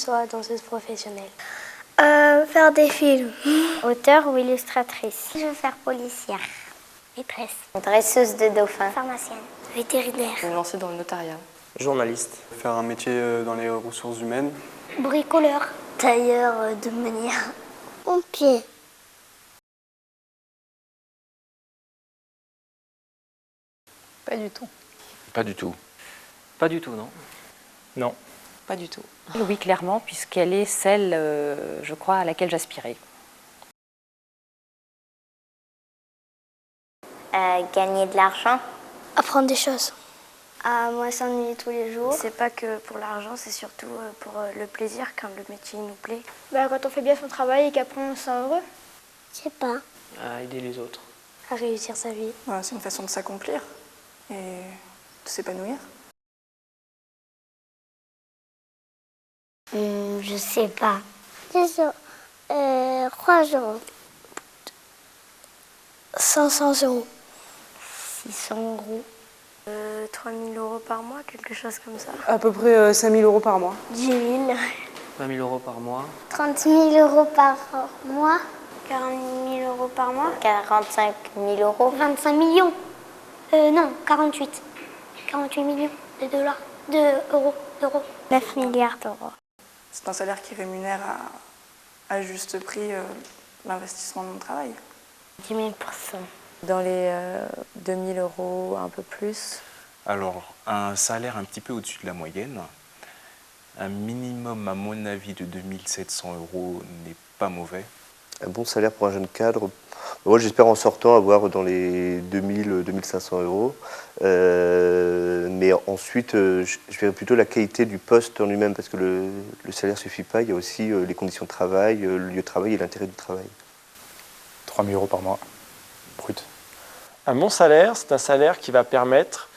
soit danseuse professionnelle. Faire des films. Auteur ou illustratrice? Je veux faire policière. Maîtresse. Dresseuse de dauphins. Pharmacienne. Vétérinaire. Me lancer dans le notariat. Journaliste. Faire un métier dans les ressources humaines. Bricoleur. Tailleur de manière. Pompier. Pas du tout. Pas du tout. Pas du tout, non. Non. Pas du tout. Oui, clairement, puisqu'elle est celle, je crois, à laquelle j'aspirais. Gagner de l'argent. Apprendre des choses. Moi, s'ennuyer tous les jours. C'est pas que pour l'argent, c'est surtout pour le plaisir quand le métier nous plaît. Quand on fait bien son travail et qu'après on se sent heureux. Je sais pas. À aider les autres. À réussir sa vie. C'est une façon de s'accomplir et de s'épanouir. Je sais pas. C'est ça. 3 euros. 500 euros. 600 euros. 3 000 € par mois, quelque chose comme ça. À peu près 5 000 € par mois. 10 000. 20 000 € par mois. 30 000 € par mois. 40 000 € par mois. 45 000 €. 25 millions. Non, 48. 48 millions de dollars. D'euros. 9 milliards d'euros. C'est un salaire qui rémunère à juste prix l'investissement de mon travail. 10 000%. Dans les 2 000 €, un peu plus. Alors, un salaire un petit peu au-dessus de la moyenne. Un minimum, à mon avis, de 2 700 € n'est pas mauvais. Un bon salaire pour un jeune cadre. Moi, j'espère en sortant avoir dans les 2000, 2500 €. Mais ensuite, je verrai plutôt la qualité du poste en lui-même, parce que le salaire ne suffit pas. Il y a aussi les conditions de travail, le lieu de travail et l'intérêt du travail. 3 000 € par mois, brut. Un bon salaire, c'est un salaire qui va permettre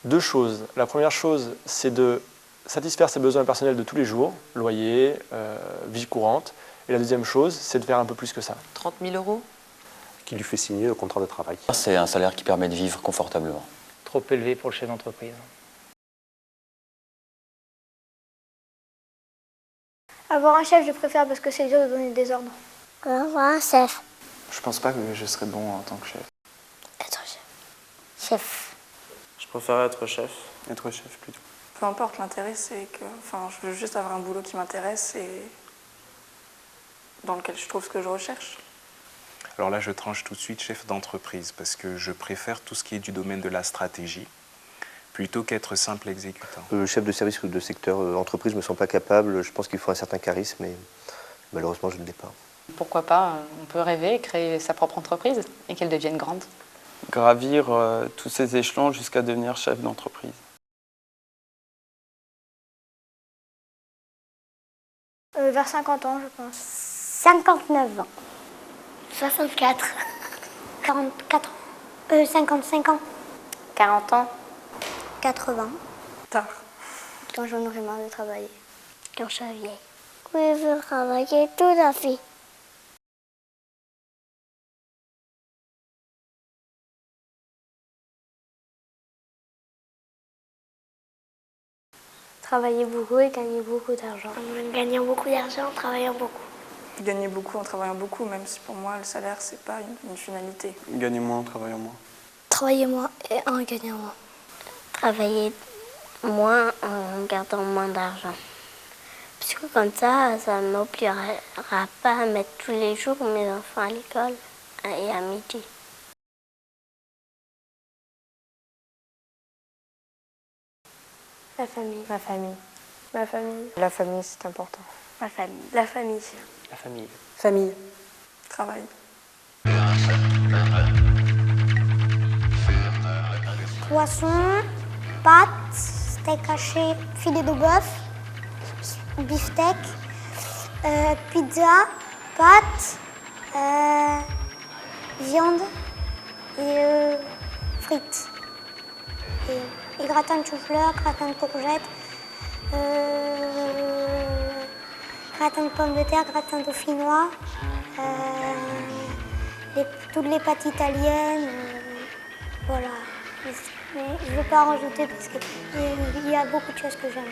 2 choses. La première chose, c'est de satisfaire ses besoins personnels de tous les jours, loyer, vie courante. Et la deuxième chose, c'est de faire un peu plus que ça. 30 000 €. Qui lui fait signer le contrat de travail. C'est un salaire qui permet de vivre confortablement. Trop élevé pour le chef d'entreprise. Avoir un chef, je préfère parce que c'est dur de donner des ordres. Avoir un chef. Je pense pas que je serais bon en tant que chef. Être chef. Chef. Je préfère être chef. Être chef plutôt. Peu importe, l'intérêt, c'est que je veux juste avoir un boulot qui m'intéresse et dans lequel je trouve ce que je recherche. Alors là, je tranche tout de suite chef d'entreprise, parce que je préfère tout ce qui est du domaine de la stratégie, plutôt qu'être simple exécutant. Chef de service ou de secteur entreprise, je ne me sens pas capable. Je pense qu'il faut un certain charisme, mais malheureusement, je ne l'ai pas. Pourquoi pas, on peut rêver, créer sa propre entreprise et qu'elle devienne grande. Gravir tous ces échelons jusqu'à devenir chef d'entreprise. Vers 50 ans, je pense. 59 ans. 64. 44 ans. 55 ans. 40 ans. 80. Tard. Quand j'en aurai marre de travailler. Quand je serai vieille. Oui, je veux travailler toute la vie. Travailler beaucoup et gagner beaucoup d'argent. En gagnant beaucoup d'argent, en travaillant beaucoup. Gagner beaucoup en travaillant beaucoup, même si pour moi, le salaire, c'est pas une finalité. Gagner moins en travaillant moins. Travailler moins et en gagnant moins. Travailler moins en gardant moins d'argent. Parce que comme ça ne m'obligera pas à mettre tous les jours mes enfants à l'école et à midi. La famille. Ma famille. Ma famille. La famille, c'est important. Ma famille. La famille. La famille. Famille. Travail. Poisson, pâtes, steak haché, filet de bœuf, beefsteak, pizza, pâtes, viande et frites. Et gratin de chou-fleur, gratin de courgettes, gratin de pommes de terre, gratin dauphinois, toutes les pâtes italiennes, voilà. Mais je ne veux pas en rajouter parce qu'il y a beaucoup de choses que j'aime.